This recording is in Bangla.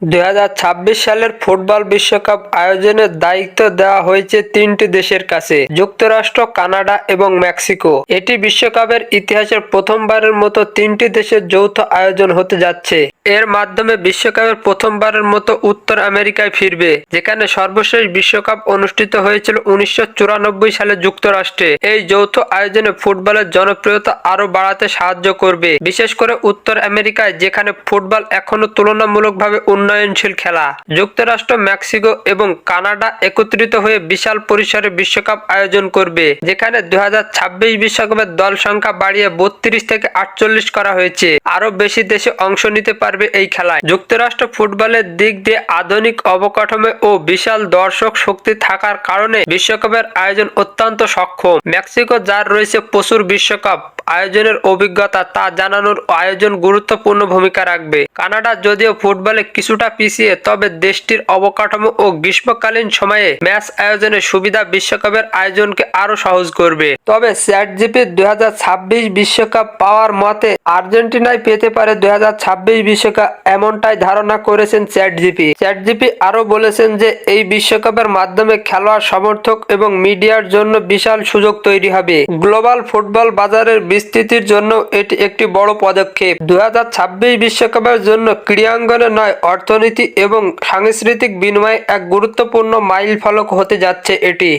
2026 সালের ফুটবল বিশ্বকাপ আয়োজনের দায়িত্ব দেওয়া হয়েছে তিনটি দেশের কাছে: যুক্তরাষ্ট্র, কানাডা এবং মেক্সিকো। এটি বিশ্বকাপের ইতিহাসের প্রথমবারের মতো তিনটি দেশের যৌথ আয়োজন হতে যাচ্ছে। এর মাধ্যমে বিশ্বকাপের প্রথমবারের মতো উত্তর আমেরিকায় ফিরবে, যেখানে সর্বশেষ বিশ্বকাপ অনুষ্ঠিত হয়েছিল 1994 সালে যুক্তরাষ্ট্রে। এই যৌথ আয়োজনে ফুটবলের জনপ্রিয়তা আরও বাড়াতে সাহায্য করবে, বিশেষ করে উত্তর আমেরিকায়, যেখানে ফুটবল এখনো তুলনামূলকভাবে উন্নয়নশীল খেলা। যুক্তরাষ্ট্র, মেক্সিকো এবং কানাডা একত্রিত হয়ে বিশাল পরিসরে বিশ্বকাপ আয়োজন করবে, যেখানে 2026 বিশ্বকাপের দল সংখ্যা বাড়িয়ে 32 থেকে 48 করা হয়েছে। আরো বেশি দেশে অংশ নিতে পারবে এই খেলায়। যুক্তরাষ্ট্র ফুটবলের দিক দিয়ে আধুনিক অবকাঠামো ও বিশাল দর্শক শক্তি থাকার কারণে বিশ্বকাপের আয়োজন অত্যন্ত সক্ষম। মেক্সিকো, যার রয়েছে প্রচুর বিশ্বকাপ আয়োজনের অভিজ্ঞতা, তা জানানোর আয়োজন গুরুত্বপূর্ণ ভূমিকা রাখবে। কানাডা যদিও ফুটবলে কিছুটা পিছিয়ে, তবে দেশটির অবকাঠামো ও গ্রীষ্মকালীন সময়ে ম্যাচ আয়োজনের সুবিধা বিশ্বকাপের আয়োজনকে আরো সহজ করবে। তবে চ্যাটজিপি 2026 বিশ্বকাপ পাওয়ার মতে আর্জেন্টিনায় পেতে পারে 2026 বিশ্বকাপ, এমনটাই ধারণা করেছেন চ্যাটজিপি আরো বলেছেন যে এই বিশ্বকাপের মাধ্যমে খেলোয়াড়, সমর্থক এবং মিডিয়ার জন্য বিশাল সুযোগ তৈরি হবে। গ্লোবাল ফুটবল বাজারের বিস্তৃতির জন্য এটি একটি বড় পদক্ষেপ। 2026 বিশ্বকাপের জন্য ক্রীড়াঙ্গনে নয়, অর্থনীতি এবং সাংস্কৃতিক বিনিময়ে এক গুরুত্বপূর্ণ মাইলফলক হতে যাচ্ছে এটি।